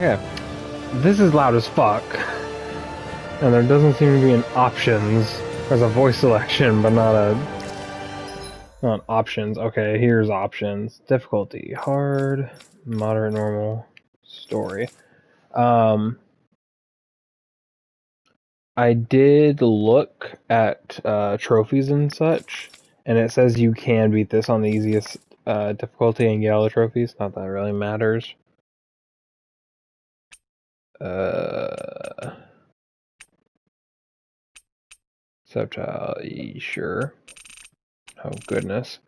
Yeah, this is loud as fuck. And there doesn't seem to be an options. There's a voice selection, but not options. Okay, here's options. Difficulty: hard, moderate, normal, story. I did look at trophies and such, and it says you can beat this on the easiest difficulty and get all the trophies. Not that it really matters. Subtile, sure. Oh goodness.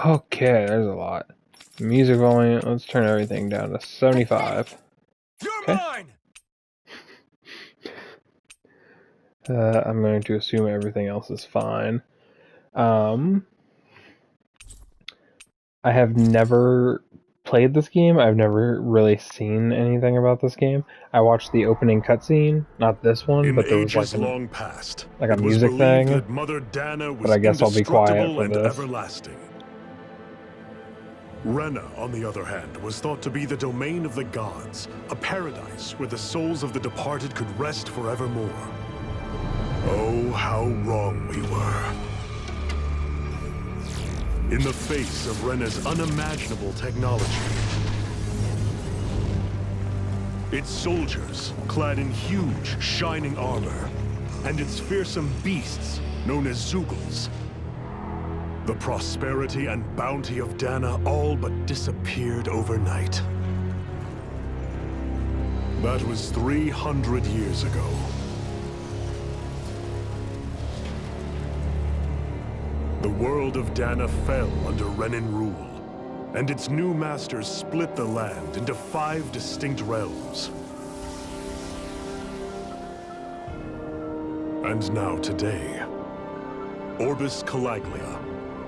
Okay, there's a lot. Music volume, let's turn everything down to 75. You're mine! I'm going to assume everything else is fine. I have never played this game. I've never really seen anything about this game. I watched the opening cutscene, not this one, but there was like long past, a music thing. that Mother Dana was but I guess I'll be quiet for and this. everlasting. Rena, on the other hand, was thought to be the domain of the gods, a paradise where the souls of the departed could rest forevermore. Oh, how wrong we were. In the face of Rena's unimaginable technology, its soldiers, clad in huge, shining armor, and its fearsome beasts, known as Zeugles, the prosperity and bounty of Dana all but disappeared overnight. That was 300 years ago. The world of Dana fell under Renan rule, and its new masters split the land into 5 distinct realms. And now today, Orbis Calaglia,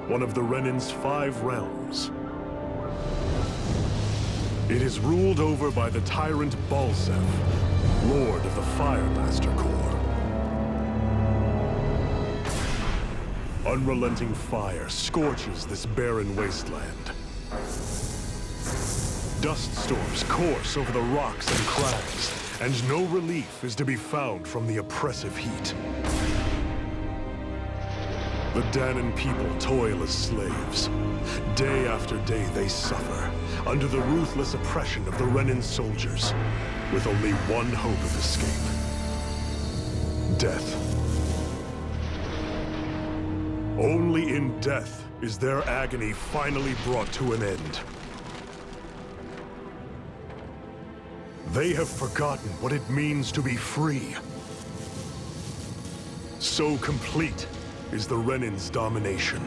one of the Renan's 5 realms. It is ruled over by the tyrant Balseph, Lord of the Firemaster Corps. Unrelenting fire scorches this barren wasteland. Dust storms course over the rocks and crags, and no relief is to be found from the oppressive heat. The Danan people toil as slaves. Day after day they suffer, under the ruthless oppression of the Renan soldiers, with only one hope of escape: death. Only in death is their agony finally brought to an end. They have forgotten what it means to be free. So complete is the Renan's domination.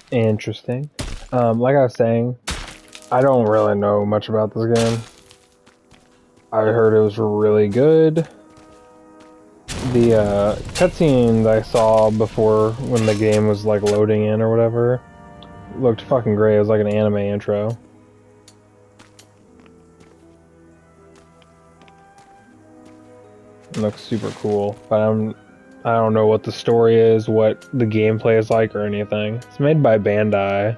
Interesting. Like I was saying, I don't really know much about this game. I heard it was really good. The cutscenes I saw before when the game was like loading in or whatever looked fucking great. It was like an anime intro. It looks super cool, but I don't know what the story is, what the gameplay is like, or anything. It's made by Bandai,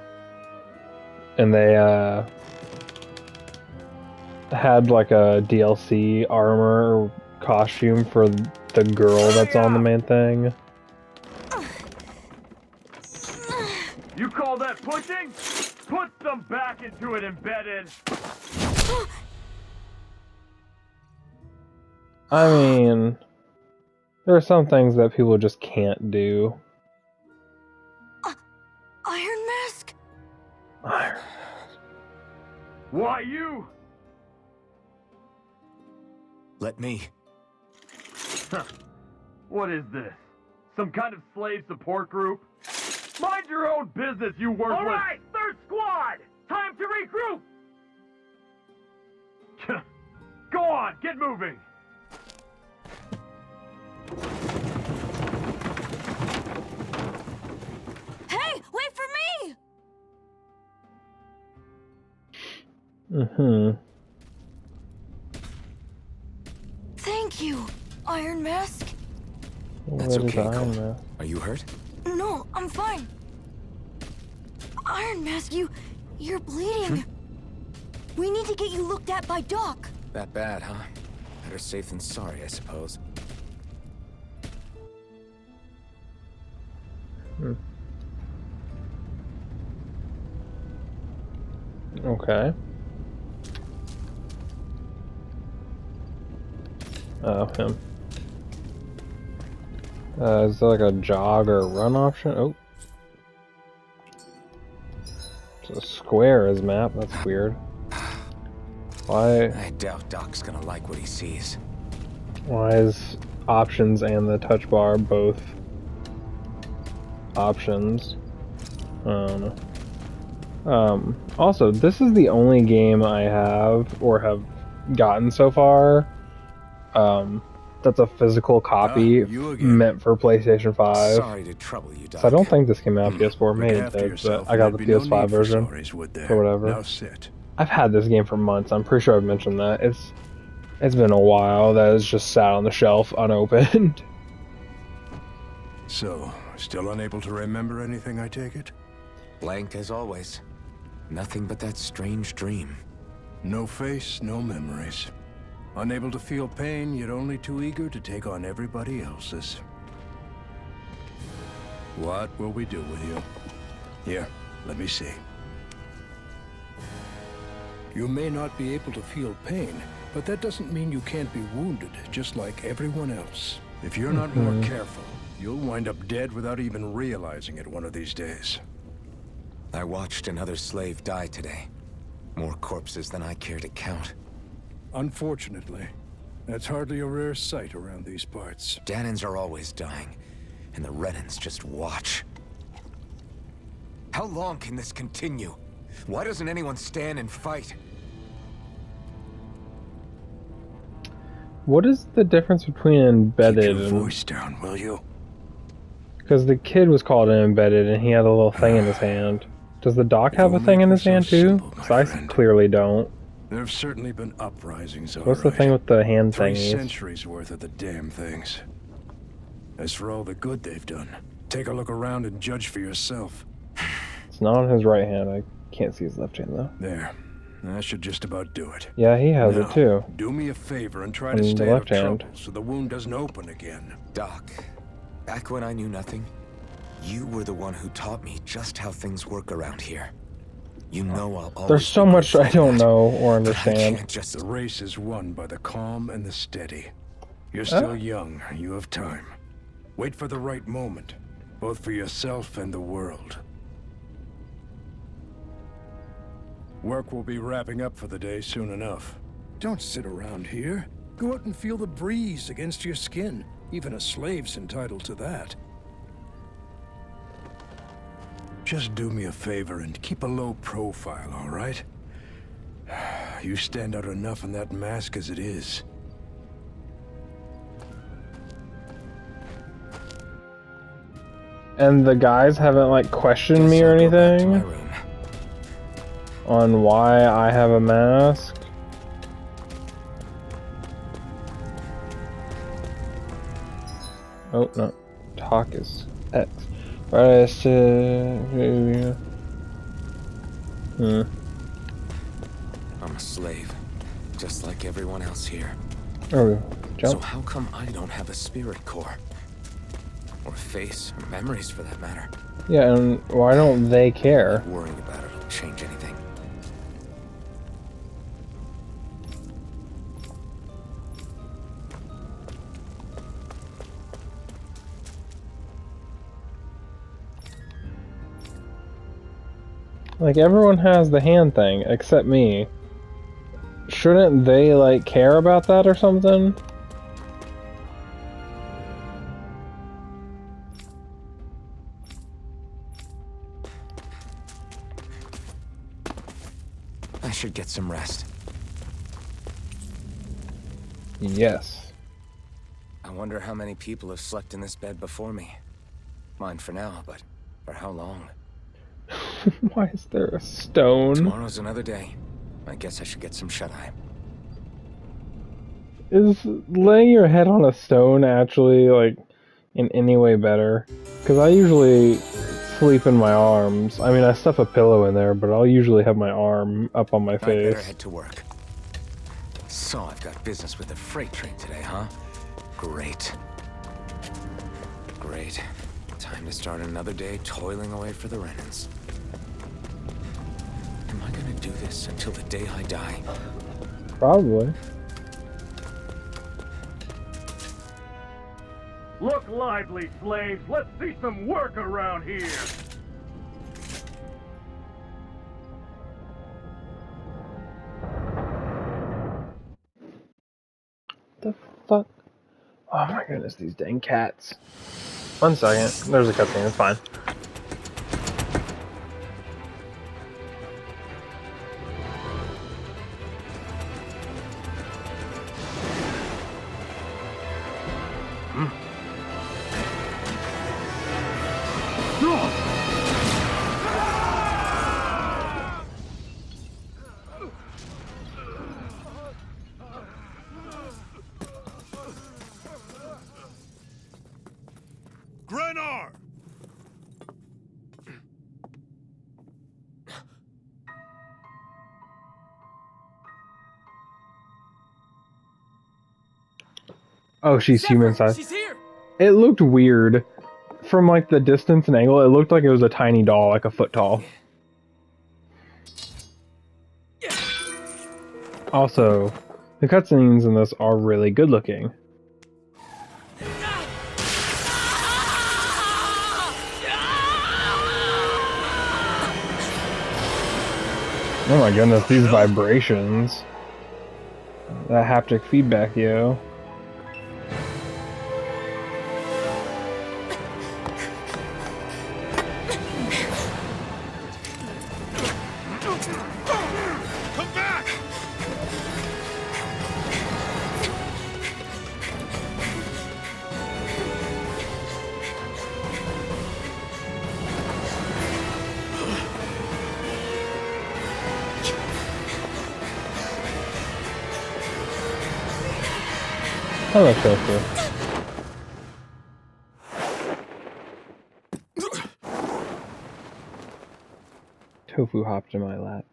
and they had like a DLC armor costume for the girl that's on the main thing. You call that pushing? Put some back into it, embedded. I mean, there are some things that people just can't do. Iron Mask? Iron. Why you? Let me. What is this? Some kind of slave support group? Mind your own business, you worthless! All right, third squad! Time to regroup! Go on, get moving! Hey, wait for me! Mm-hmm. Thank you. Iron Mask? That's What is okay, Iron Cole. Man? Are you hurt? No, I'm fine. Iron Mask, you're bleeding. We need to get you looked at by Doc. That bad, huh? Better safe than sorry, I suppose. Okay. Oh, him. Is there like a jog or run option? Oh. It's a square as map. That's weird. Why I doubt Doc's gonna like what he sees. is options and the touch bar both options? I don't know. Also, this is the only game I have or have gotten so far that's a physical copy you again. meant for PlayStation 5. Sorry to trouble you, Doc. So I don't think this came out PS4, Look maybe it after did, yourself, but I got the and there'd be no PS5 need for version sorries, would there? or whatever. Now sit. I've had this game for months. I'm pretty sure I've mentioned that. It's been a while that it's just sat on the shelf unopened. So, still unable to remember anything, I take it? Blank as always. Nothing but that strange dream. No face, no memories. Unable to feel pain, yet only too eager to take on everybody else's. What will we do with you? Here, let me see. You may not be able to feel pain, but that doesn't mean you can't be wounded, just like everyone else. If you're not more careful, you'll wind up dead without even realizing it one of these days. I watched another slave die today. More corpses than I care to count. Unfortunately, that's hardly a rare sight around these parts. Danans are always dying, and the Renans just watch. How long can this continue? Why doesn't anyone stand and fight? What is the difference between embedded Keep your and... voice down, will you? Because the kid was called an embedded and he had a little thing in his hand. Does the doc have a thing in his hand too? Because I clearly don't. There have certainly been uprisings, What's the thing with the hand 3 thingies? centuries worth of the damn things. As for all the good they've done, take a look around and judge for yourself. It's not on his right hand. I can't see his left hand though. There. That should just about do it. Yeah, he has Now, it too. do me a favor and try On to the stay out of left hand. trouble so the wound doesn't open again. Doc, back when I knew nothing, you were the one who taught me just how things work around here. You know I'll always There's so be much grateful I for don't that, know or but I understand. can't just... The race is won by the calm and the steady. You're still young. You have time. Wait for the right moment, both for yourself and the world. Work will be wrapping up for the day soon enough. Don't sit around here. Go out and feel the breeze against your skin. Even a slave's entitled to that. Just do me a favor and keep a low profile, all right? You stand out enough in that mask as it is. And the guys haven't like questioned Guess me or I'll go back to my anything room. on why I have a mask. Oh no, talk is X. Press to. I'm a slave, just like everyone else here. Oh, So jump. how come I don't have a spirit core? Or a face, or memories for that matter? Yeah, and why don't they care? Worrying about it will change anything. Like everyone has the hand thing except me. Shouldn't they like care about that or something? I should get some rest. Yes. I wonder how many people have slept in this bed before me. Mine for now, but for how long? Why is there a stone? Tomorrow's another day. I guess I should get some shut-eye. Is laying your head on a stone actually, like, in any way better? Because I usually sleep in my arms. I mean, I stuff a pillow in there, but I'll usually have my arm up on my I better face. head to work. So I've got business with the freight train today, huh? Great. Great. Time to start another day toiling away for the Renans. Am I gonna do this until the day I die? Probably. Look lively, slaves. Let's see some work around here. The fuck? Oh my goodness, these dang cats. 1 second. There's a cutscene, it's fine. Grenar! Oh, she's human size. She's here. It looked weird. From like the distance and angle, it looked like it was a tiny doll, like a foot tall. Also, the cutscenes in this are really good looking. Oh my goodness, these vibrations. That haptic feedback, yo. Come back! Hello, Tofu. Tofu hopped in my lap.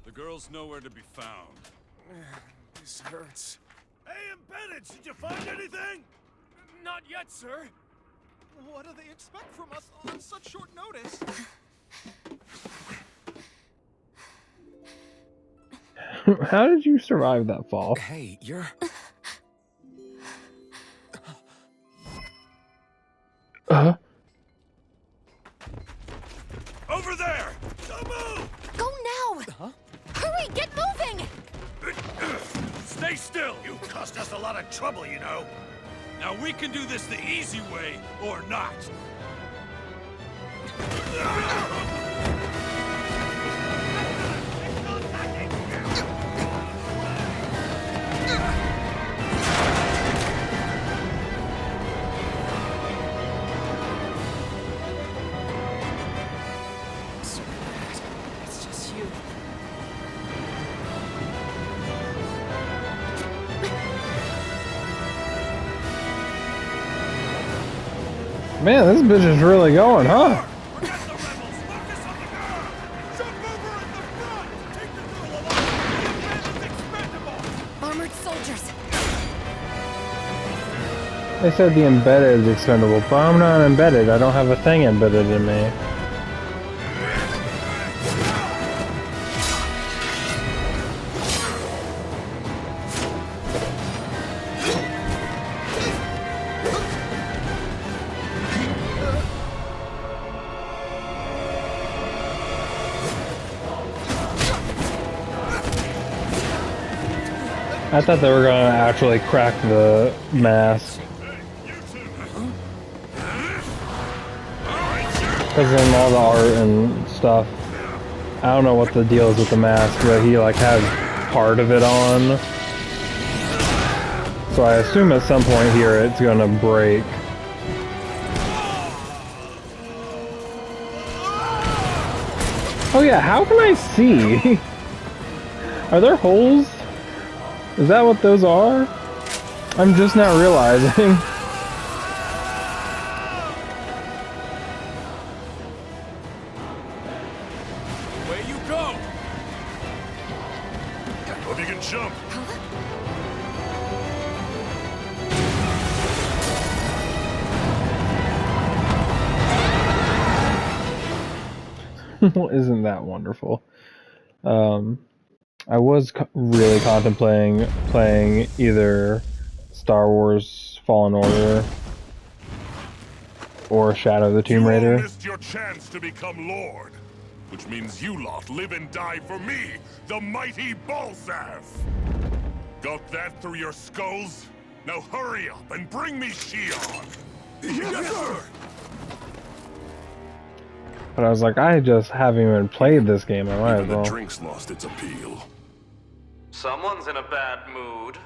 The girl's nowhere to be found. This hurts. Hey, Embedded, did you find anything? Not yet, sir. What do they expect from us on such short notice? How did you survive that fall? Hey, you're... Over there! Don't move! Go now! Huh? Hurry, get moving! Stay still! You caused us a lot of trouble, you know. Now we can do this the easy way, or not. So bad. It's just you. Man, this bitch is really going, huh? Forget the rebels! Focus on the girl! Jump over at the front! Take the girl alive! The bandit's expendable! Armored soldiers. They said the embedded is expendable, but I'm not embedded. I don't have a thing embedded in me. I thought they were gonna actually crack the mask. Because in all the art and stuff, I don't know what the deal is with the mask, but he like has part of it on. So I assume at some point here it's gonna break. Oh yeah, how can I see? Are there holes? Is that what those are? I'm just now realizing. Away you go! Hope you can jump. Isn't that wonderful? I was really contemplating playing either Star Wars Fallen Order or Shadow of the Tomb You all Raider. missed your chance to become Lord, which means you lot live and die for me, the mighty Balzath. Got that through your skulls? Now hurry up and bring me Shion. Yes, sir! But I was like, I just haven't even played this game. I might as Even the well. drink's lost its appeal. Someone's in a bad mood.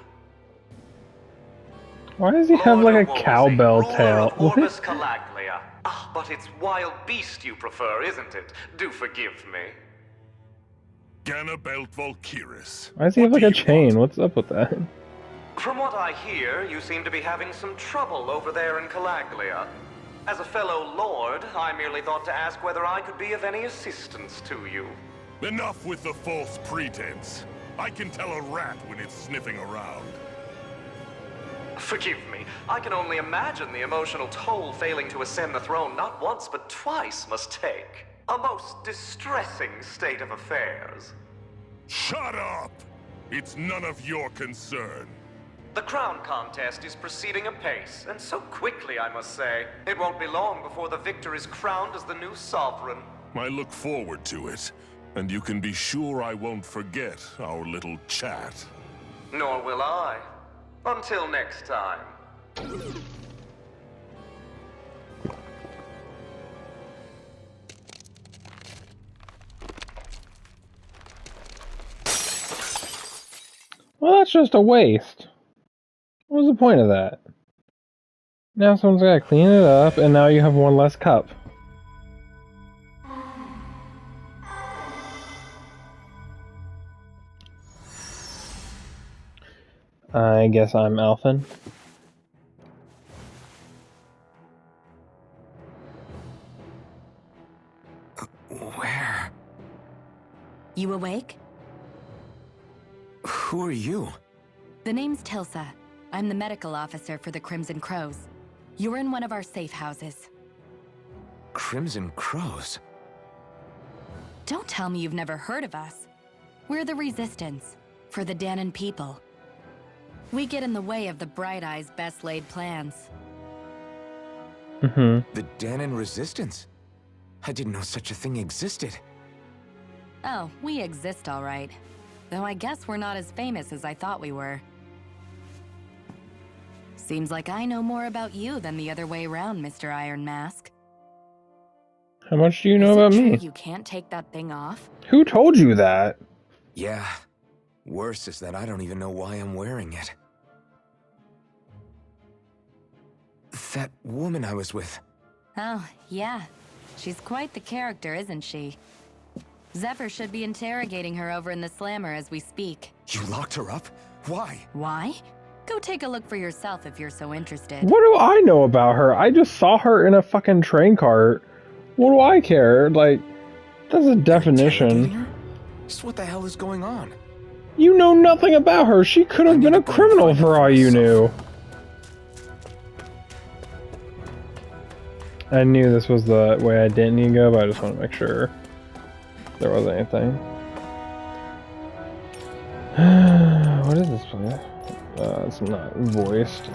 Why does he have like a cowbell tail? What? Orbis Calaglia. Ah, but it's wild beast you prefer, isn't it? Do forgive me. Ganabelt Valkyris. Why does he have like a chain? What's up with that? From what I hear, you seem to be having some trouble over there in Calaglia. As a fellow lord, I merely thought to ask whether I could be of any assistance to you. Enough with the false pretense. I can tell a rat when it's sniffing around. Forgive me, I can only imagine the emotional toll failing to ascend the throne not once but twice must take. A most distressing state of affairs. Shut up! It's none of your concern. The crown contest is proceeding apace, and so quickly, I must say. It won't be long before the victor is crowned as the new sovereign. I look forward to it, and you can be sure I won't forget our little chat. Nor will I. Until next time. Well, that's just a waste. What was the point of that? Now someone's gotta clean it up, and now you have one less cup. I guess I'm Alphen. Where? You awake? Who are you? The name's Tilsa. I'm the medical officer for the Crimson Crows. You're in one of our safe houses. Crimson Crows? Don't tell me you've never heard of us. We're the Resistance, for the Dahnan people. We get in the way of the Bright Eye's best laid plans. The Dahnan Resistance? I didn't know such a thing existed. Oh, we exist all right. Though I guess we're not as famous as I thought we were. Seems like I know more about you than the other way around, Mr. Iron Mask. How much do you know Is it about true me? you can't take that thing off? Who told you that? Yeah. Worse is that I don't even know why I'm wearing it. That woman I was with. Oh, yeah. She's quite the character, isn't she? Zephyr should be interrogating her over in the Slammer as we speak. You locked her up? Why? Why? Go take a look for yourself if you're so interested. What do I know about her? I just saw her in a fucking train cart. What do I care? Like, that's a Interrogating definition. her? Just what the hell is going on? You know nothing about her. She could have I been need a to go and criminal find out for for all you knew. myself. I knew this was the way I didn't need to go, but I just want to make sure there wasn't anything. What is this place? It's not voiced.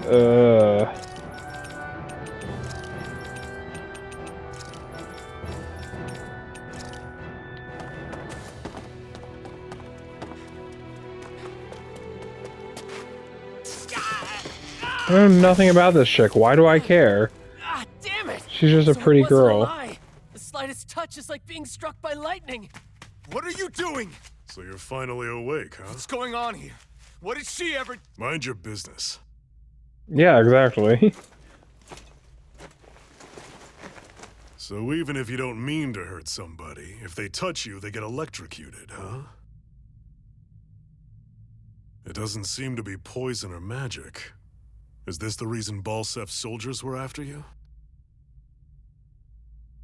I know nothing about this chick. Why do I care? Ah, damn it! She's just a So it pretty wasn't a girl. lie. The slightest touch is like being struck by lightning. What are you doing? So you're finally awake, huh? What's going on here? What did she ever... Mind your business. Yeah, exactly. So even if you don't mean to hurt somebody, if they touch you, they get electrocuted, huh? It doesn't seem to be poison or magic. Is this the reason Balsef's soldiers were after you?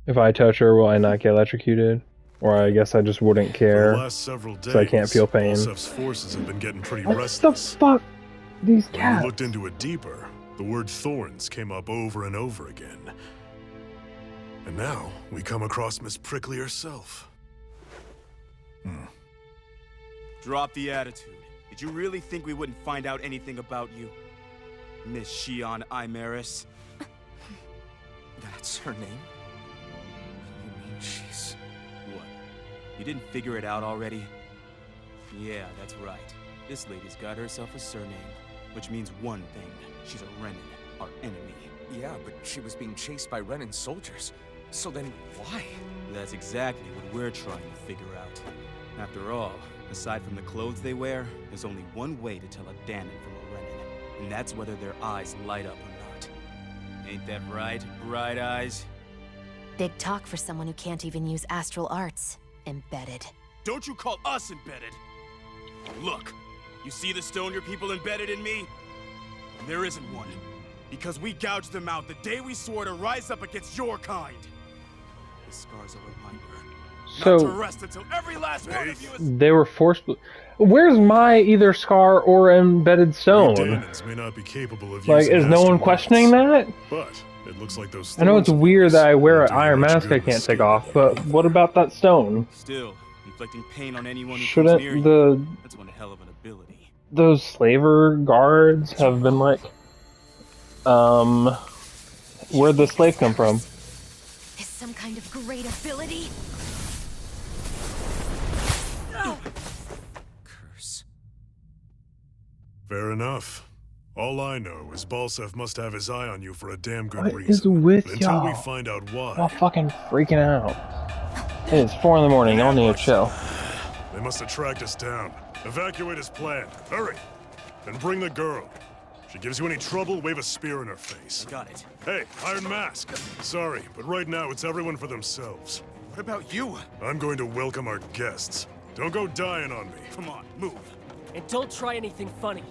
If I touch her, will I not get electrocuted? Or I guess I just wouldn't For care. the last several days, so I can't feel pain. Balsef's forces have been getting pretty What the restless. fuck? These When we cats. looked into it deeper, the word thorns came up over and over again. And now, we come across Miss Prickly herself. Drop the attitude. Did you really think we wouldn't find out anything about you? Miss Shion Imaris? That's her name? You mean she's... What? You didn't figure it out already? Yeah, that's right. This lady's got herself a surname, which means one thing. She's a Renin, our enemy. Yeah, but she was being chased by Renin soldiers. So then, why? That's exactly what we're trying to figure out. After all, aside from the clothes they wear, there's only one way to tell a Danon from a Renin, and that's whether their eyes light up or not. Ain't that right, Bright Eyes? Big talk for someone who can't even use astral arts. Embedded. Don't you call us embedded! Look, you see the stone your people embedded in me? There isn't one. Because we gouged them out the day we swore to rise up against your kind. The scar's a reminder. Not to So rest until every last one of you is... they were forced. Where's my either scar or embedded We stone? Danons may not be capable of Like, using is no one astral questioning arts, that? But it looks like those. I know it's thorns weird that I wear won't an do iron much mask good I with can't take skin. off, but what about that stone? Still, inflicting pain on anyone who Shouldn't comes near you. the That's one hell of an ability. those slaver guards have been like, where'd the slave come from? Is some kind of great ability? Curse. Fair enough. All I know is Balsef must have his eye on you for a damn good What reason. is with Until we y'all? find out why, I'm fucking freaking out. Hey, it's 4 in the morning. Y'all need to chill. they must have tracked us down. Evacuate as planned. Hurry! And bring the girl. If she gives you any trouble, wave a spear in her face. Got it. Hey, Iron Mask. Sorry, but right now it's everyone for themselves. What about you? I'm going to welcome our guests. Don't go dying on me. Come on, move. And don't try anything funny.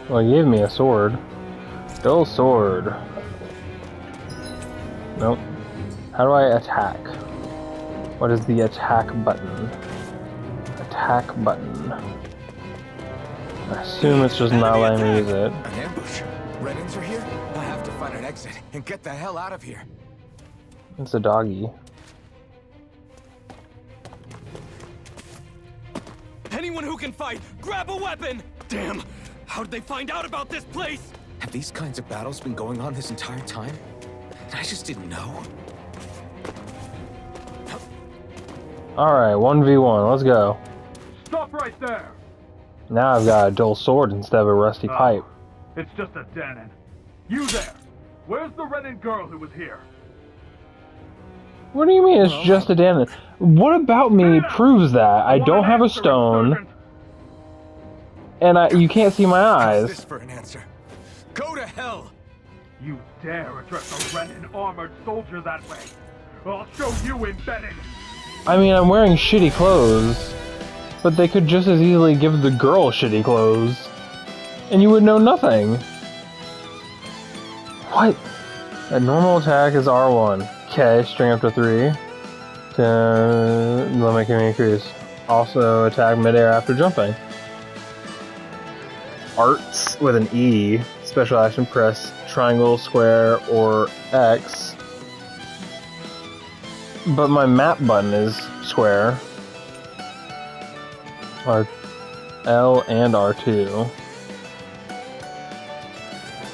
Well, he gave me a sword. Dull sword. Nope. How do I attack? What is the attack button? Attack button. I assume it's just not letting me use it. An ambush. Renins are here? I have to find an exit and get the hell out of here. It's a doggy. Anyone who can fight, grab a weapon! Damn! How did they find out about this place? Have these kinds of battles been going on this entire time? I just didn't know. Alright, 1v1, let's go. Stop right there! Now I've got a dull sword instead of a rusty pipe. It's just a Danon. You there! Where's the Renin girl who was here? What do you mean it's just a Danon? What about me proves that? I don't have a stone, and you can't see my How's eyes. this for an answer? Go to hell! You dare address a Renin armored soldier that way? I'll show you embedded! I mean, I'm wearing shitty clothes, but they could just as easily give the girl shitty clothes, and you would know nothing. What? A normal attack is R1. Okay, string up to 3. Limit can increase. Also attack midair after jumping. Arts with an E. Special action press triangle, square, or X. But my map button is square. L and R2.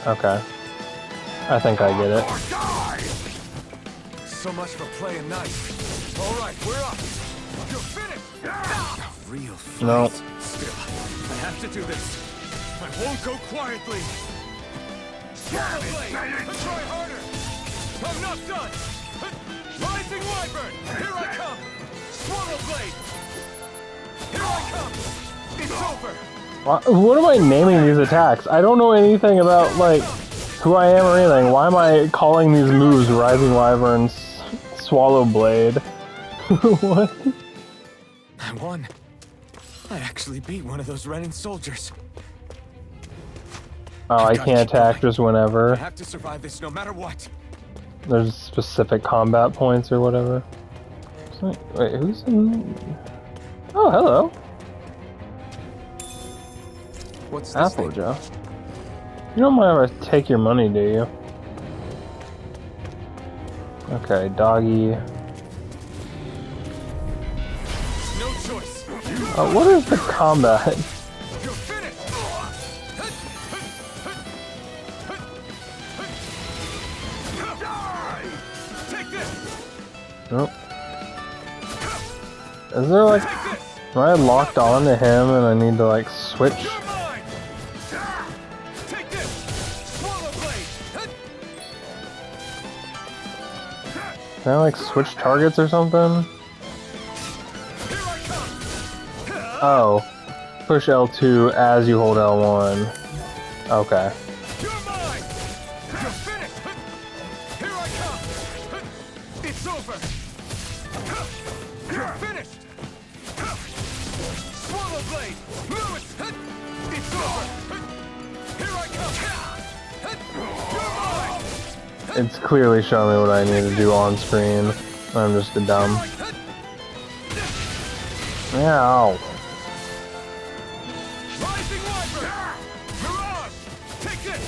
Okay. I think I get it. So much for playing nice. Alright, we're up. You're finished! A real fight. No. Still, I have to do this. I won't go quietly. Swallow blade! Try harder! I'm not done! Rising Wyvern! Here I come! Swallow blade! Here I come! What am I naming these attacks? I don't know anything about, like, who I am or anything. Why am I calling these moves Rising Wyvern, Swallow Blade? What? I won. I actually beat one of those Renin soldiers. Oh, I can't attack just I whenever. have to survive this no matter what. There's specific combat points or whatever. Wait, who's in... Oh, hello. What's this thing? Applejaw. You don't mind if I take your money, do you? Okay, doggy. No choice. What is the combat? You're finished. Take this. Nope. Is there like... Am I locked on to him and I need to like switch? You're mine. Take this. Swallow blade. Can I like switch targets or something? Here I come. Oh. Push L2 as you hold L1. Okay. You're mine. You're finished. Here I come. It's over. You're finished. Swallow blade. Lewis. It's over. Here I come. You're mine. It's clearly showing me what I need to do on screen. I'm just a dumb. Ow. Rising Wyvern. Mirage. Take this.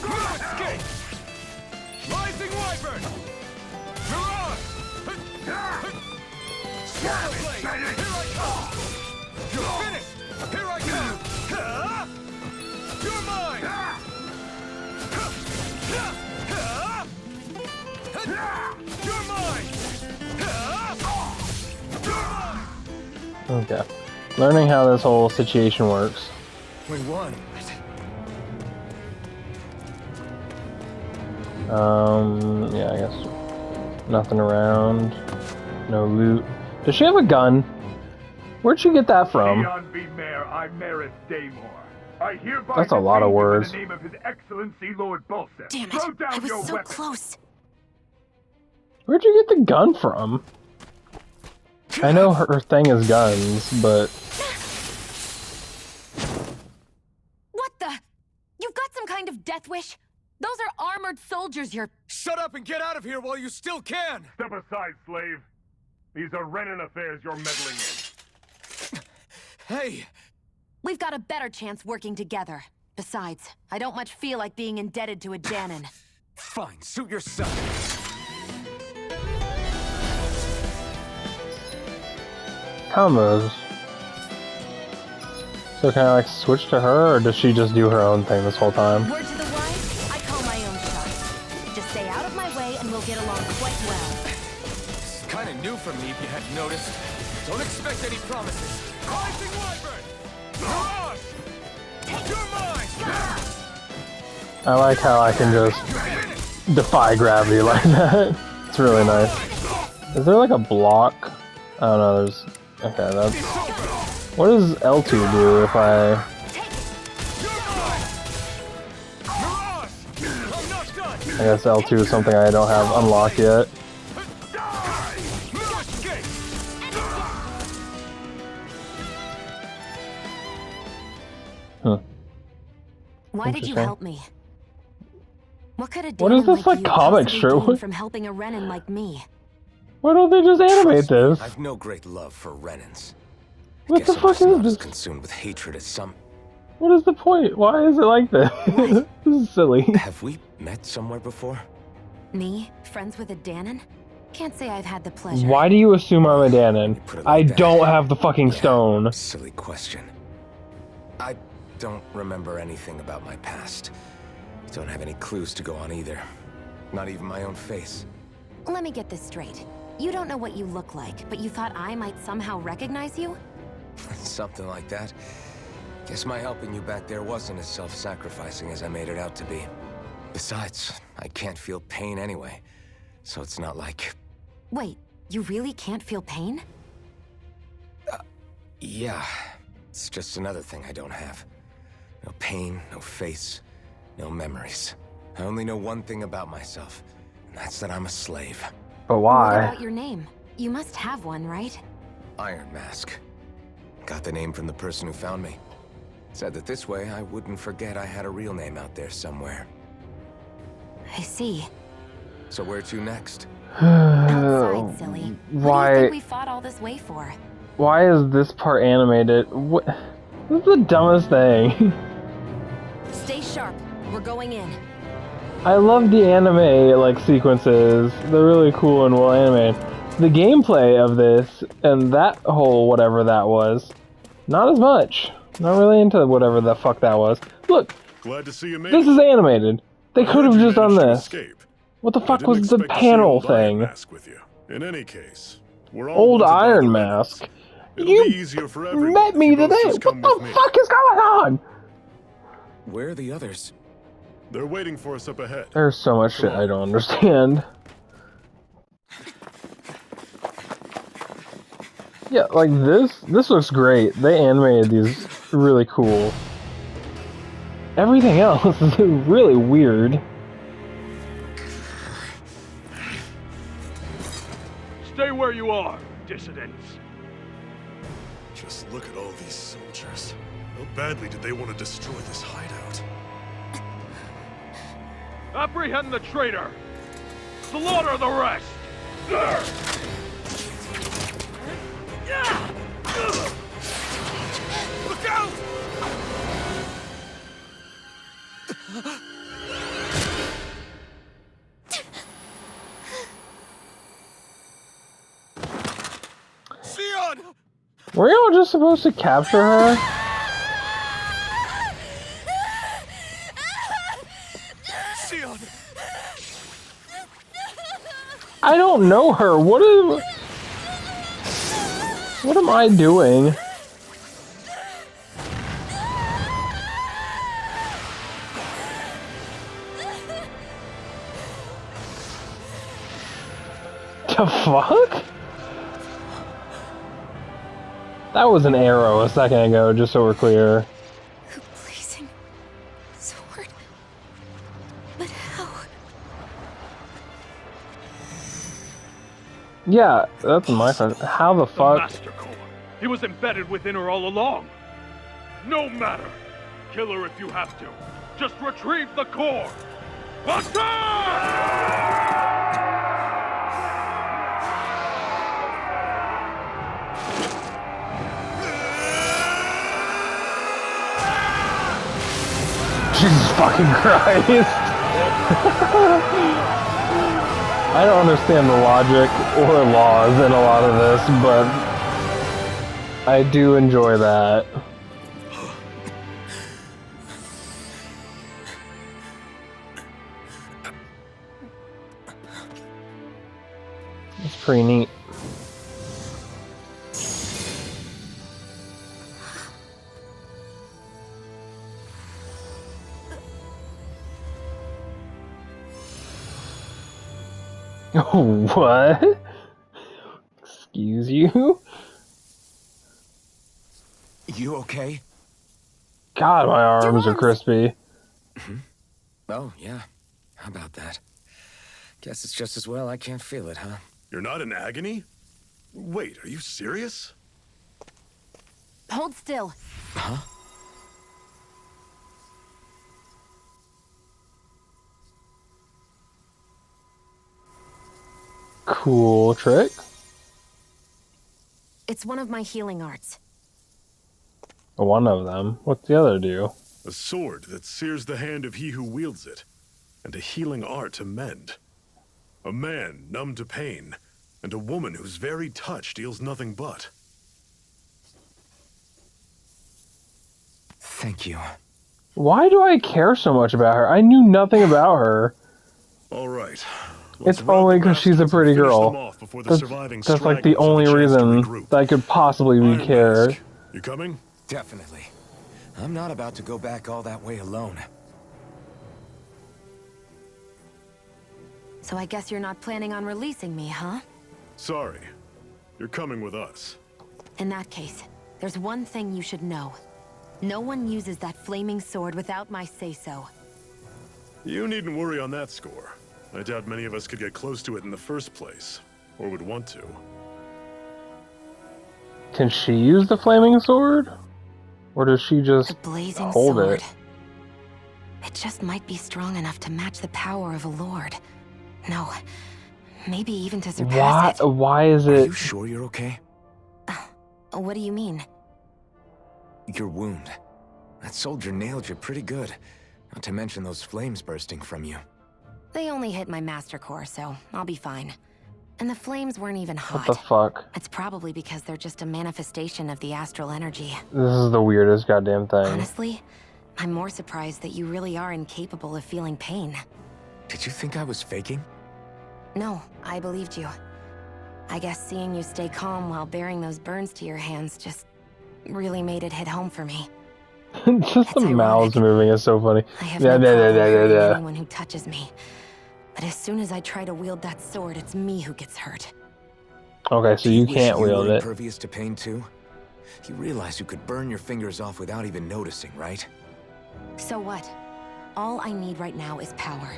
No escape. Rising Wyvern. Mirage. Swallow blade. Here I come. You're finished. Here I come. You're mine. You're mine. Okay. Learning how this whole situation works. We won. Yeah, I guess nothing around. No loot. Does she have a gun? Where'd she get that from? Beyond be mayor, I Merit Daymore. I hereby That's a lot of detain you words. in the name of His Excellency Lord Bulseth. Damn Throw it! down I was your so weapon. close. Where'd you get the gun from? I know her thing is guns, but... What the? You've got some kind of death wish? Those are armored soldiers you're... Shut up and get out of here while you still can! Step aside, slave. These are Renin affairs you're meddling in. Hey! We've got a better chance working together. Besides, I don't much feel like being indebted to a Danon. Fine, suit yourself. Combos. So can I like switch to her, or does she just do her own thing this whole time? Word to the wise, I call my own shots. Just stay out of my way and we'll get along quite well. It's kind of new for me if you hadn't noticed. Don't expect any promises. Rising Wyvern! Mirage! You're mine! I like how I can just defy gravity like that. It's really nice. Is there like a block? I don't know, there's... Okay, that's... What does L2 do if I... I guess L2 is something I don't have unlocked yet. Huh. Why did you Interesting. help me? What could a What is Danon this, like, you comic possibly strip? gain from helping a Renin like me? Why don't they just animate this? I've no great love for Renins. What Guess the I'm fuck just is not as this? consumed with hatred as some. What is the point? Why is it like this? This is silly. Have we met somewhere before? Me? Friends with a Danon? Can't say I've had the pleasure. Why do you assume I'm a Danon? Put it I like that. don't have the fucking stone. Silly question. I don't remember anything about my past. Don't have any clues to go on either. Not even my own face. Let me get this straight. You don't know what you look like, but you thought I might somehow recognize you? Something like that. Guess my helping you back there wasn't as self-sacrificing as I made it out to be. Besides, I can't feel pain anyway. So it's not like... Wait, you really can't feel pain? Yeah, it's just another thing I don't have. No pain, no face, no memories. I only know one thing about myself, and that's that I'm a slave. But What why? about your name? You must have one, right? Iron Mask. Got the name from the person who found me. Said that this way I wouldn't forget I had a real name out there somewhere. I see. So where to next? Outside, silly. What do you Why? think we fought all this way for? Why is this part animated? What? This is the dumbest thing. Stay sharp. We're going in. I love the anime like sequences. They're really cool and well animated. The gameplay of this and that whole whatever that was, not as much. Not really into whatever the fuck that was. Look, Glad to see you made this it. is animated. They I could heard have you just done managed to this. escape. What the I fuck didn't was the expect to see panel old Iron thing? Mask with you. In any case, we're all Old wanted by the Iron rebels. Mask. It'll You be easier for everyone met if me you both today. just What come the with me. fuck is going on? Where are the others? They're waiting for us up ahead. There's so much shit I don't understand. Yeah, like this looks great. They animated these really cool. Everything else is really weird. Stay where you are, dissidents. Just look at all these soldiers. How badly did they want to destroy this hideout? Apprehend the traitor! Slaughter the rest! Look out! Sion! Were y'all just supposed to capture her? Sion! I don't know her. What am I doing? The fuck? That was an arrow a second ago, just so we're clear. Blazing sword. But how? Yeah, that's my question. How the The fuck? Master Core. He was embedded within her all along. No matter. Kill her if you have to. Just retrieve the core. Jesus fucking Christ. I don't understand the logic or laws in a lot of this, but I do enjoy that. It's pretty neat. What? Excuse you? You okay? God, my arms are crispy. Oh, yeah. How about that? Guess it's just as well I can't feel it, huh? You're not in agony? Wait, are you serious? Hold still. Huh? Cool trick. It's one of my healing arts. One of them. What's the other do? A sword that sears the hand of he who wields it, and a healing art to mend. A man numb to pain, and a woman whose very touch deals nothing but. Thank you. Why do I care so much about her? I knew nothing about her. All right. It's only because she's a pretty girl. That's like the only reason that I could possibly be cared. You coming? Definitely. I'm not about to go back all that way alone. So I guess you're not planning on releasing me, huh? Sorry. You're coming with us. In that case, there's one thing you should know. No one uses that flaming sword without my say-so. You needn't worry on that score. I doubt many of us could get close to it in the first place, or would want to. Can she use the flaming sword? Or does she just The blazing hold sword. it? It just might be strong enough to match the power of a lord. No, maybe even to surpass it. Why is Are it... you sure you're okay? What do you mean? Your wound. That soldier nailed you pretty good. Not to mention those flames bursting from you. They only hit my master core, so I'll be fine. And the flames weren't even hot. What the fuck? It's probably because they're just a manifestation of the astral energy. This is the weirdest goddamn thing. Honestly, I'm more surprised that you really are incapable of feeling pain. Did you think I was faking? No, I believed you. I guess seeing you stay calm while bearing those burns to your hands just really made it hit home for me. Just the mouths moving is so funny. I have no problem hurting anyone who touches me. But as soon as I try to wield that sword, it's me who gets hurt. Okay, so you can't wield You were it. impervious to pain too? You realize you could burn your fingers off without even noticing, right? So what? All I need right now is power.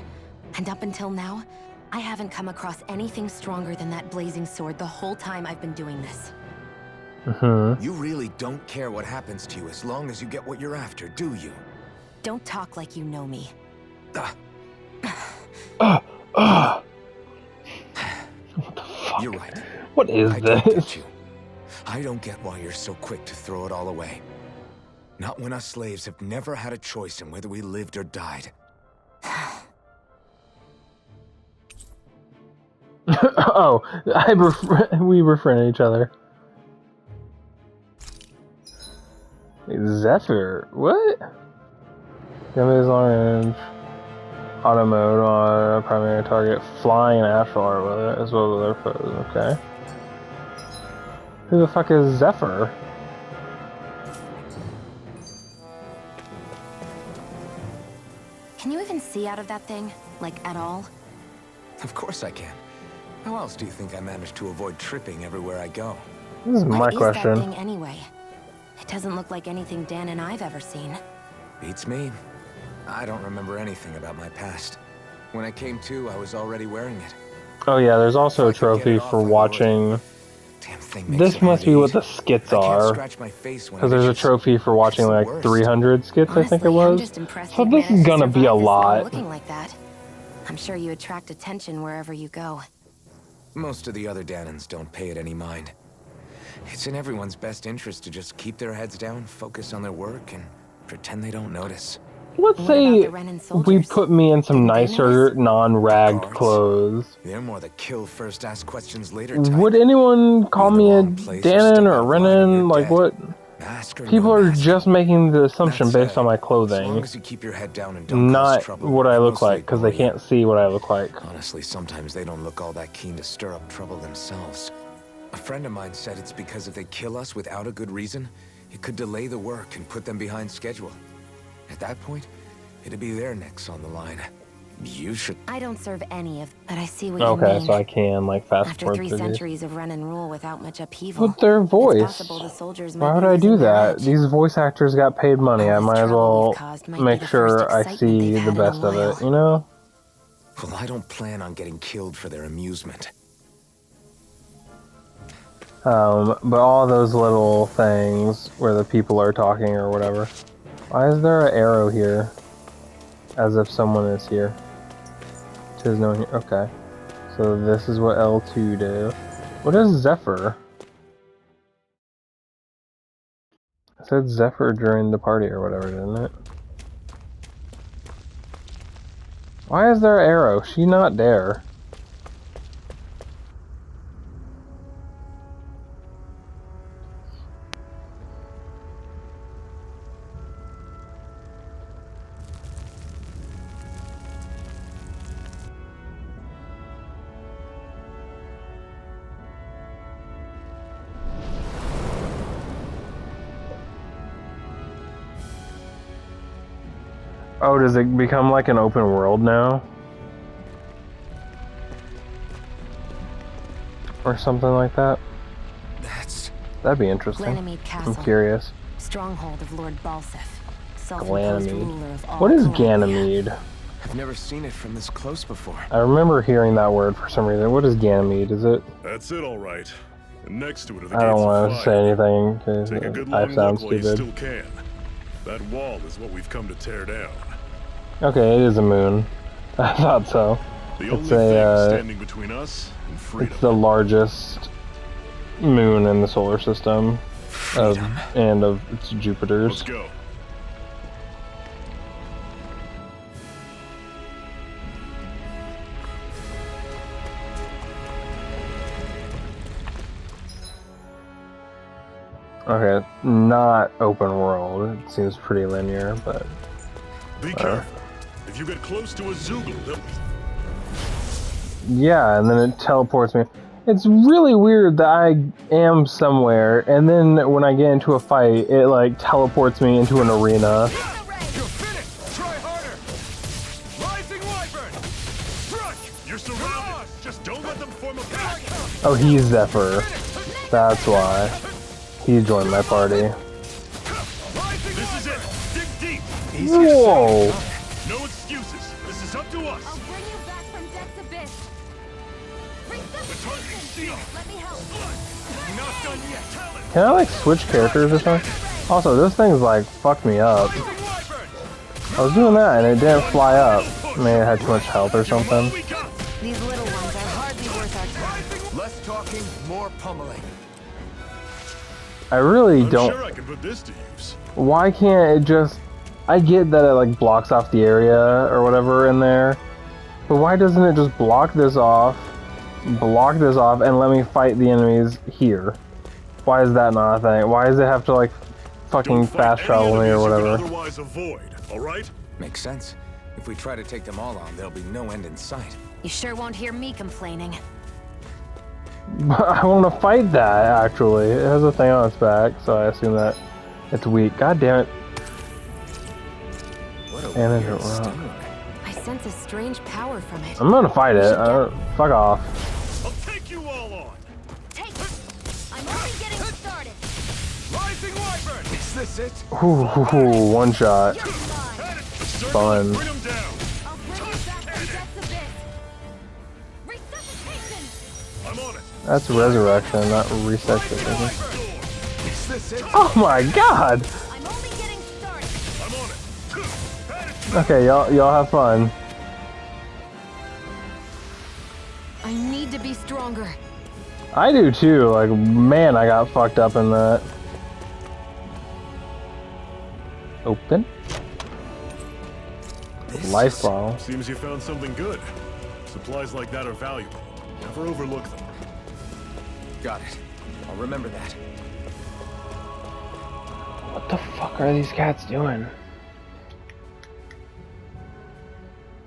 And up until now, I haven't come across anything stronger than that blazing sword the whole time I've been doing this. You really don't care what happens to you as long as you get what you're after, do you? Don't talk like you know me. You're right. What is I don't this? get you. I don't get why you're so quick to throw it all away. Not when us slaves have never had a choice in whether we lived or died. Oh, we befriend each other. Wait, Zephyr, what? Enemies long range, auto mode on a primary target, flying and astral art with it, as well as other foes. Okay. Who the fuck is Zephyr? Can you even see out of that thing? Like, at all? Of course I can. How else do you think I managed to avoid tripping everywhere I go? This is my What is that question. thing anyway? It doesn't look like anything Dan and I've ever seen. Beats me. I don't remember anything about my past. When I came to, I was already wearing it. Oh yeah, there's also a trophy for watching. This must be what the skits are. Because there's a trophy for watching like 300 skits, I think it was. So this is gonna be a lot. Looking like that. I'm sure you attract attention wherever you go. Most of the other Danans don't pay it any mind. It's in everyone's best interest to just keep their heads down, focus on their work, and pretend they don't notice. Let's say we put me in some nicer, non-ragged clothes. They're more the kill first, ask questions later type. Would anyone call me a Danon or a Renan? Like what? People are just making the assumption based on my clothing, As long as you keep your head down and don't not cause trouble, what I look mostly like, because they can't see what I look like. Honestly, sometimes they don't look all that keen to stir up trouble themselves. A friend of mine said it's because if they kill us without a good reason, it could delay the work and put them behind schedule. At that point, it'd be their necks on the line. You should... I don't serve any of, but I see what you Okay, mean. so I can like fast After forward 3 through these. centuries of Renan rule without much upheaval, But their voice. possible the soldiers Why might would be I losing do their that? edge. These voice actors got paid money. I might as well caused might be make the sure first I excitement see they've the had in a best of it, while. you know? Well, I don't plan on getting killed for their amusement. But all those little things where the people are talking or whatever. Why is there an arrow here? As if someone is here. It says no one here. Okay. So this is what L2 do. What is Zephyr? It said Zephyr during the party or whatever, didn't it? Why is there an arrow? She not there. Oh, does it become like an open world now? Or something like that? That's That'd be interesting. Ganymede Castle. I'm curious. Stronghold of Lord Balseth. Self-imposed ruler Ganymede. of all What is Calamia. Ganymede? I've never seen it from this close before. I remember hearing that word for some reason. What is Ganymede? Is it? That's it, all right. And next to it are the I don't gates want of to fire. say anything because Take a good I long sound look while you stupid. still can. That wall is what we've come to tear down. Okay, it is a moon. I thought so. The It's only thing a, standing between us and freedom. it's the largest moon in the solar system, and of its Jupiter's. Let's go. Okay, not open world. It seems pretty linear, but Be careful. If you get close to a Zoogle, they'll... yeah, and then it teleports me. It's really weird that I am somewhere, and then when I get into a fight, it like teleports me into an arena. You're finished! Try harder! Rising Wyvern! Struck! You're surrounded. Just don't let them form a pack. Oh, he's Zephyr. That's why. He joined my party. This is it. Dig deep. Whoa! No excuses. This is up to us. I'll bring you back from Death's Abyss. Resuscitation. Let me help. Not done yet! Can I like switch characters or something? Also, this thing's like fucked me up. Rising Wyvern! I was doing that and it didn't fly up. Maybe it had too much health or something. These little ones are hardly worth our time. Less talking, more pummeling. I really I'm don't. sure I can put this to use. Why can't it just... I get that it like blocks off the area or whatever in there, but why doesn't it just block this off, and let me fight the enemies here? Why is that not a thing? Why does it have to like fucking Don't fight fast any travel me or enemies you can whatever? otherwise avoid. All right? Makes sense. If we try to take them all on, there'll be no end in sight. You sure won't hear me complaining. I want to fight that actually. It has a thing on its back, so I assume that it's weak. God damn it. What a And weird it's a rock. stone. I sense a strange power from it. I'm gonna fight it. Fuck off. I'll take you all on. Take it! I'm only getting started! Rising Wyvern! Is this it? Ooh, one shot. You're mine! Fun. Bring them down. I'll bring you back from Death's Abyss! Resuscitation! I'm on it. That's resurrection, not resection. Is this it? Oh my god! I'm only getting started! I'm on it. Okay, y'all have fun. I need to be stronger. I do too. Like, man, I got fucked up in that. Open. Life bottle. Seems you found something good. Supplies like that are valuable. Never overlook them. Got it. I'll remember that. What the fuck are these cats doing?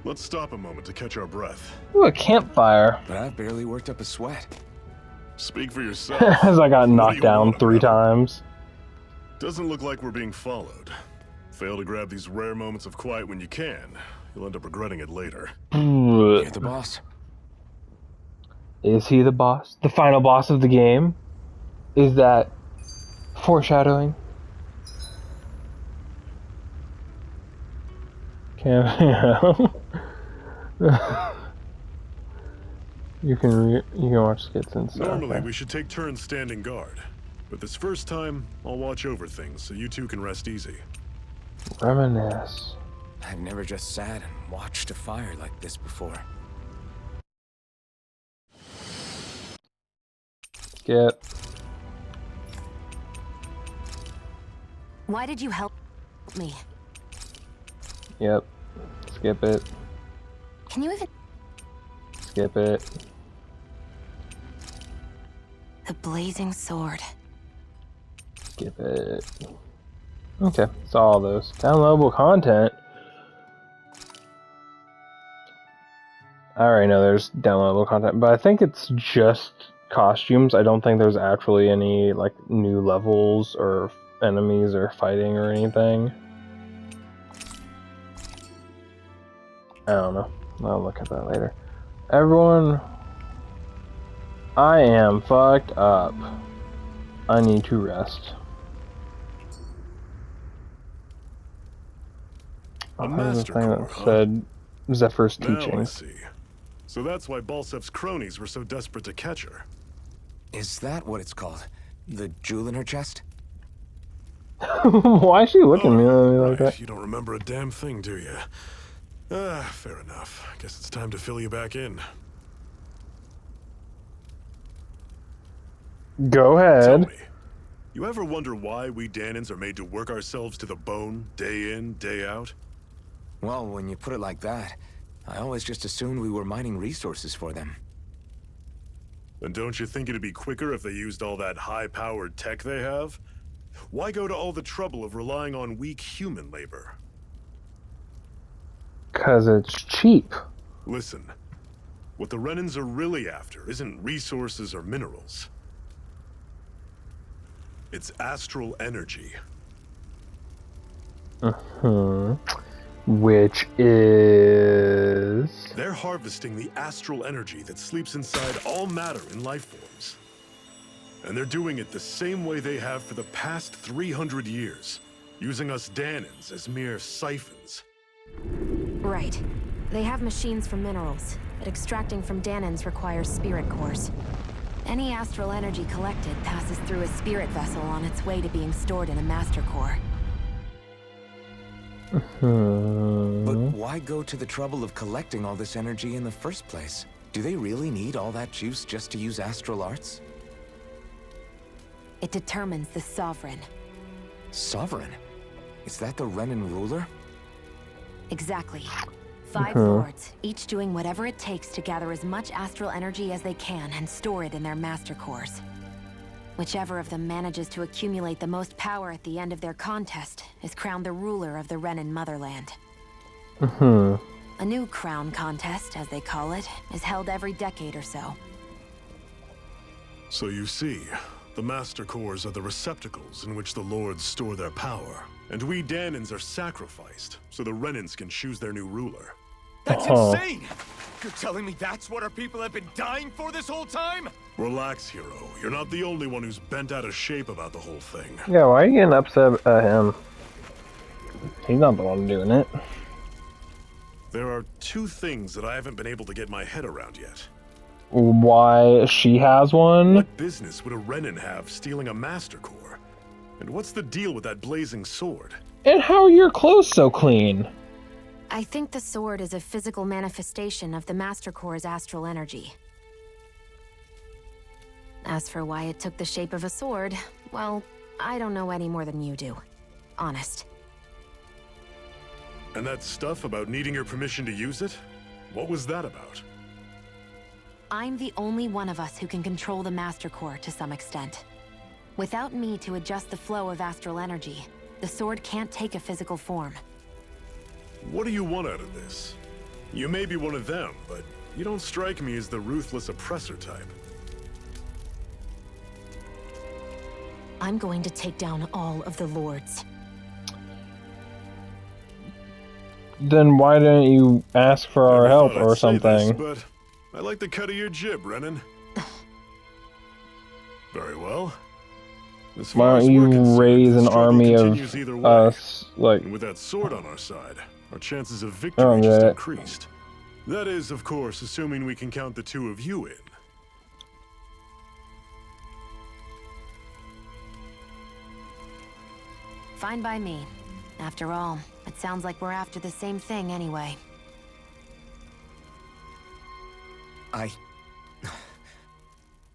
Let's stop a moment to catch our breath. Ooh, a campfire. But I've barely worked up a sweat. Speak for yourself. As I got What do knocked you down want, 3 brother? times. Doesn't look like we're being followed. Fail to grab these rare moments of quiet when you can. You'll end up regretting it later. You're the boss. Is he the boss? The final boss of the game? Is that foreshadowing? You can watch skits and stuff. Normally, we should take turns standing guard. But this first time, I'll watch over things so you two can rest easy. Reminisce. I've never just sat and watched a fire like this before. Skip. Why did you help me? Yep. Skip it. Can you even... Skip it. The blazing sword. Skip it. Okay, saw all those. Downloadable content. I already know there's downloadable content, but I think it's just costumes. I don't think there's actually any like new levels or enemies or fighting or anything. I don't know. I'll look at that later. Everyone, I am fucked up. I need to rest. A I heard the master thing core, that huh? said Zephyr's Now I teachings. see. So that's why Balsef's cronies were so desperate to catch her. Is that what it's called? The jewel in her chest? Why is she looking at me like Right. that? You don't remember a damn thing, do you? Fair enough. Guess it's time to fill you back in. Go Tell ahead. me, you ever wonder why we Danans are made to work ourselves to the bone, day in, day out? Well, when you put it like that, I always just assumed we were mining resources for them. And don't you think it'd be quicker if they used all that high-powered tech they have? Why go to all the trouble of relying on weak human labor? 'Cause it's cheap. Listen, what the Renans are really after isn't resources or minerals. It's astral energy. Which is... They're harvesting the astral energy that sleeps inside all matter in life forms. And they're doing it the same way they have for the past 300 years, using us Danans as mere siphons. Right. They have machines for minerals, but extracting from Danans requires spirit cores. Any astral energy collected passes through a spirit vessel on its way to being stored in a master core. But why go to the trouble of collecting all this energy in the first place? Do they really need all that juice just to use astral arts? It determines the Sovereign. Sovereign? Is that the Renan ruler? Exactly. 5 lords, each doing whatever it takes to gather as much astral energy as they can and store it in their master cores. Whichever of them manages to accumulate the most power at the end of their contest is crowned the ruler of the Renan motherland. A new crown contest, as they call it, is held every decade or so. So you see, the Master Cores are the receptacles in which the Lords store their power. And we Danans are sacrificed, so the Renans can choose their new ruler. That's insane! You're telling me that's what our people have been dying for this whole time? Relax, hero. You're not the only one who's bent out of shape about the whole thing. Yeah, why are you getting upset at him? He's not the one doing it. There are 2 things that I haven't been able to get my head around yet. Why she has one? What business would a Renan have stealing a Master Core? And what's the deal with that blazing sword? And how are your clothes so clean? I think the sword is a physical manifestation of the Master Core's astral energy. As for why it took the shape of a sword, well, I don't know any more than you do. Honest. And that stuff about needing your permission to use it? What was that about? I'm the only one of us who can control the Master Core to some extent. Without me to adjust the flow of astral energy, the sword can't take a physical form. What do you want out of this? You may be one of them, but you don't strike me as the ruthless oppressor type. I'm going to take down all of the lords. Then why didn't you ask for our Never help thought or I'd say this, something? but I like the cut of your jib, Renan. Very well. As far Why as don't we're you concerned, raise the an struggle army continues either of way. us, like... And with that sword on our side, our chances of Oh, victory just yeah. increased. That is, of course, assuming we can count the 2 of you in. Fine by me. After all, it sounds like we're after the same thing anyway.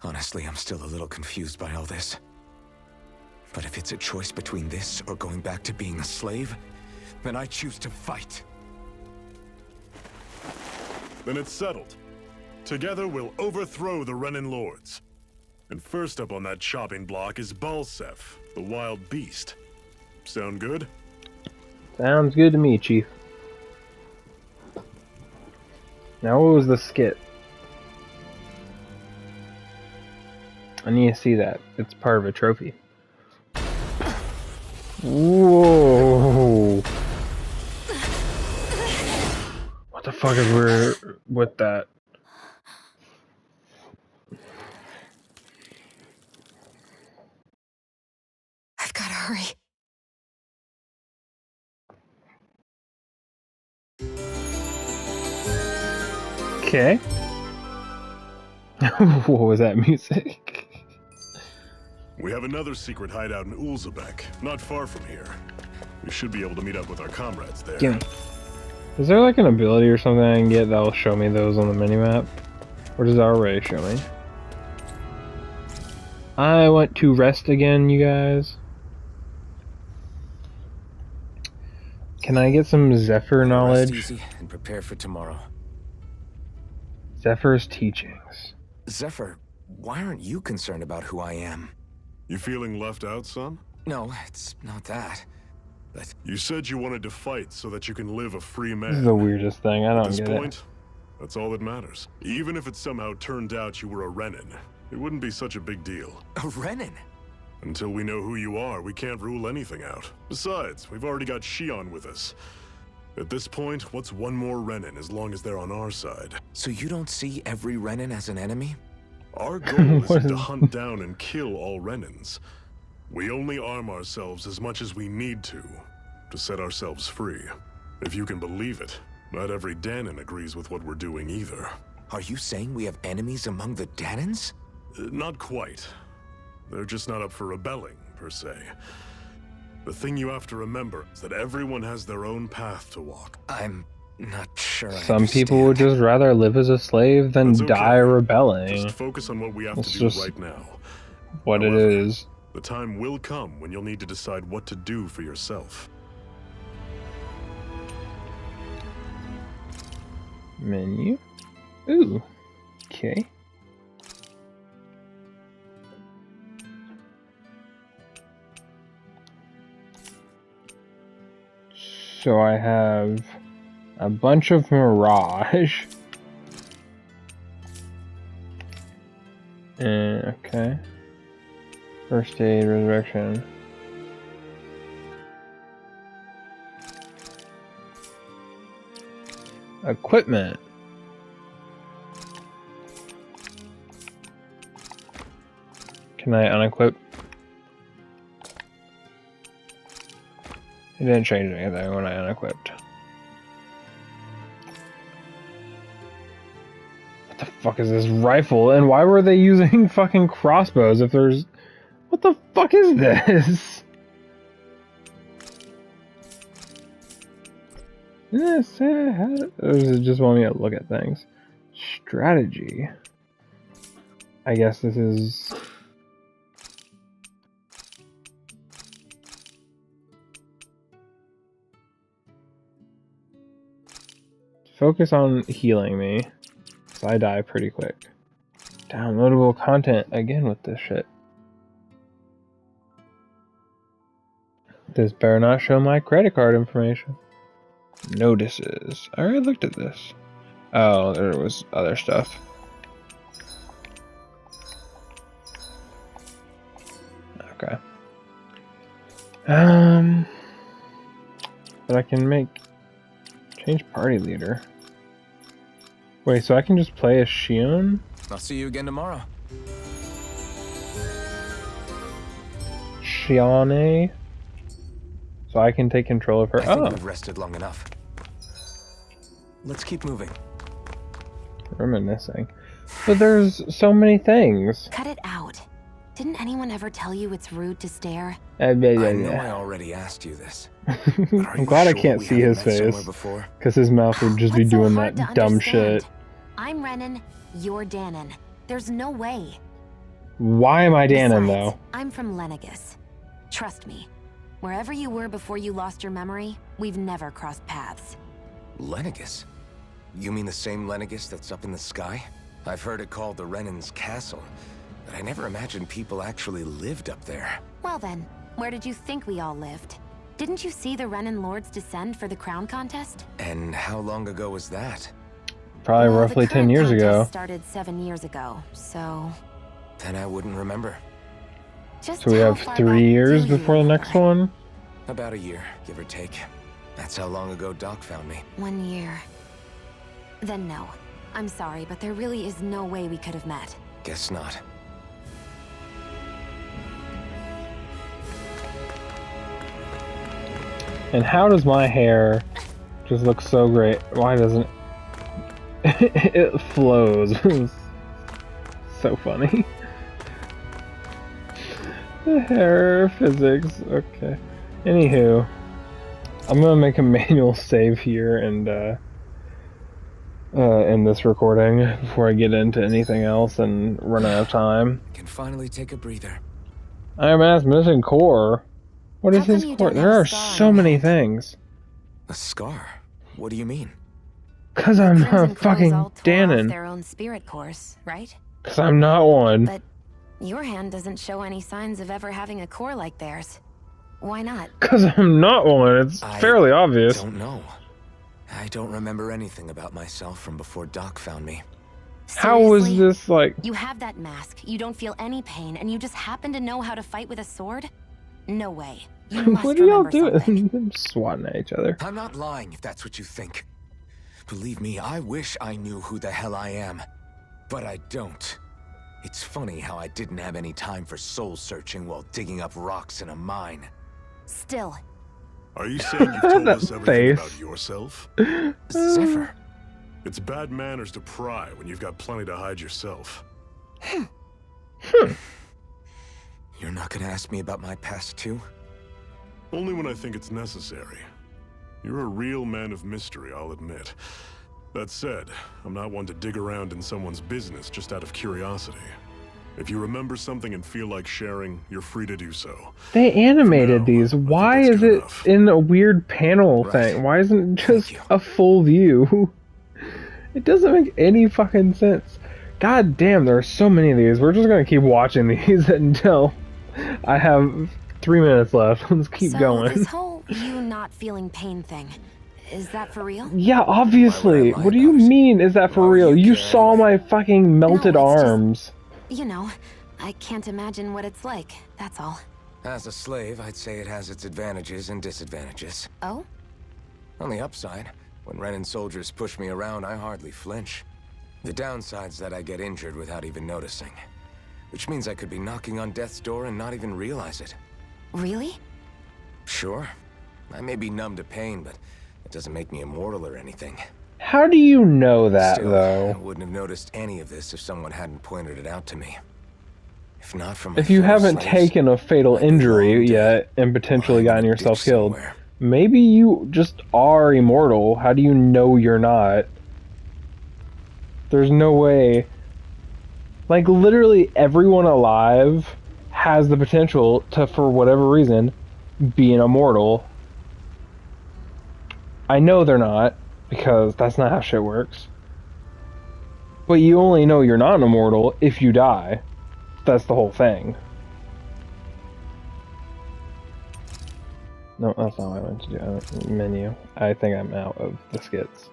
Honestly, I'm still a little confused by all this. But if it's a choice between this or going back to being a slave, then I choose to fight. Then it's settled. Together we'll overthrow the Renan Lords. And first up on that chopping block is Balsef, the wild beast. Sound good? Sounds good to me, Chief. Now what was the skit? I need to see that. It's part of a trophy. Whoa! What the fuck is weird with that? Gotta hurry. Okay. What was that music? We have another secret hideout in Ulzebek, not far from here. We should be able to meet up with our comrades there. Gimme. Is there like an ability or something I can get that'll show me those on the minimap? Or does it already show me? I want to rest again, you guys. Can I get some Zephyr knowledge? Rest easy and prepare for tomorrow. Zephyr's teachings. Zephyr, why aren't you concerned about who I am? You feeling left out, son? No, it's not that. But you said you wanted to fight so that you can live a free man. This is the weirdest thing. I don't At this get point, that's all that matters. Even if it somehow turned out you were a Renin, it wouldn't be such a big deal. a Renin? Until we know who you are, we can't rule anything out. Besides, we've already got Shion with us. At this point, what's one more Renin as long as they're on our side? So you don't see every Renin as an enemy? Our goal isn't to hunt down and kill all Renins. We only arm ourselves as much as we need to set ourselves free. If you can believe it, not every Danon agrees with what we're doing either. Are you saying we have enemies among the Danons? Not quite. They're just not up for rebelling, per se. The thing you have to remember is that everyone has their own path to walk. I'm not sure I Some people would just rather live as a slave than That's okay. die rebelling. Just focus on what we have It's to do just right now. what However, it is. The time will come when you'll need to decide what to do for yourself. Menu. Ooh. Okay. So I have a bunch of Mirage. Okay. First aid, resurrection. Equipment. Can I unequip? It didn't change anything when I unequipped. What the fuck is this rifle? And why were they using fucking crossbows if there's... What the fuck is this? Yes, or does it just want me to look at things? Strategy. I guess this is... Focus on healing me, so I die pretty quick. Downloadable content again with this shit. This better not show my credit card information. Notices. I already looked at this. Oh, there was other stuff. Okay. But I can change party leader. Wait, so I can just play as Shion? I'll see you again tomorrow. Shione? So I can take control of her. I think we've rested long enough. Let's keep moving. Reminiscing. But there's so many things. Cut it out. Didn't anyone ever tell you it's rude to stare? I know I already asked you this. I'm glad I can't see his face. Because his mouth would just be doing that dumb shit. I'm Renin, you're Danon. There's no way. Why am I Danon, though? I'm from Lenegis. Trust me. Wherever you were before you lost your memory, we've never crossed paths. Lenegis? You mean the same Lenegis that's up in the sky? I've heard it called the Renin's Castle, but I never imagined people actually lived up there. Well then, where did you think we all lived? Didn't you see the Renin Lords descend for the crown contest? And how long ago was that? Probably roughly 10 years ago. Started 7 years ago, so... Then I wouldn't remember. Just so we have 3 years before the next one? About a year, give or take. That's how long ago Doc found me. 1 year. Then no. I'm sorry, but there really is no way we could have met. Guess not. And how does my hair just look so great? Why doesn't it flows? So funny. The hair physics. Okay. Anywho, I'm gonna make a manual save here and end this recording before I get into anything else and run out of time. Can finally take a breather. Iron Man's missing core. What is his core? There are so many things. A scar? What do you mean? Cause I'm not Crimson Crows fucking all tore off Danon. their own spirit course, right? Cause I'm not one. But your hand doesn't show any signs of ever having a core like theirs. Why not? Cause I'm not one. It's fairly obvious. I don't know. I don't remember anything about myself from before Doc found me. How was Seriously? this like? You have that mask, you don't feel any pain, and you just happen to know how to fight with a sword? No way. You must What are y'all remember something. doing? Swatting at each other. I'm not lying if that's what you think. Believe me, I wish I knew who the hell I am. But I don't. It's funny how I didn't have any time for soul searching while digging up rocks in a mine. Still. Are you saying you've told That us everything face. about yourself? Zephyr. It's bad manners to pry when you've got plenty to hide yourself. You're not gonna ask me about my past too? Only when I think it's necessary. You're a real man of mystery, I'll admit. That said, I'm not one to dig around in someone's business just out of curiosity. If you remember something and feel like sharing, you're free to do so. They animated No, these. I think Why that's is good it enough. in a weird panel Right. thing? Why isn't it just you. a full view? It doesn't make any fucking sense. God damn, there are so many of these. We're just gonna keep watching these until I have 3 minutes left. Let's keep So going. this whole you not feeling pain thing, is that for real? Yeah, obviously. lie What do you about it? mean, is that for Why would real? you You care saw anyway? my fucking melted No, it's just- arms. You know, I can't imagine what it's like, that's all. As a slave, I'd say it has its advantages and disadvantages. Oh? On the upside, when Renan soldiers push me around, I hardly flinch. The downside's that I get injured without even noticing. Which means I could be knocking on death's door and not even realize it. Really? Sure, I may be numb to pain, but it doesn't make me immortal or anything. How do you know that, Still, I though? wouldn't have noticed any of this if someone hadn't pointed it out to me. If not for my If you fellow haven't slaves, taken a fatal I'd be injury long dead, yet and potentially lying in gotten a yourself ditch killed, somewhere. maybe you just are immortal. How do you know you're not? There's no way. Like, literally everyone alive has the potential to, for whatever reason, be an immortal. I know they're not, because that's not how shit works. But you only know you're not an immortal if you die. That's the whole thing. No, that's not what I meant to do. Menu. I think I'm out of the skits.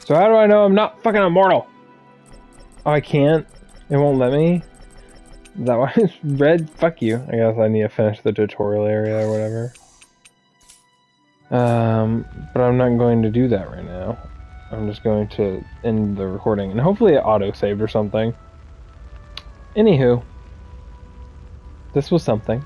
So how do I know I'm not fucking immortal? Oh, I can't? It won't let me? Is that why it's red? Fuck you. I guess I need to finish the tutorial area or whatever. But I'm not going to do that right now. I'm just going to end the recording. And hopefully it auto-saved or something. Anywho. This was something.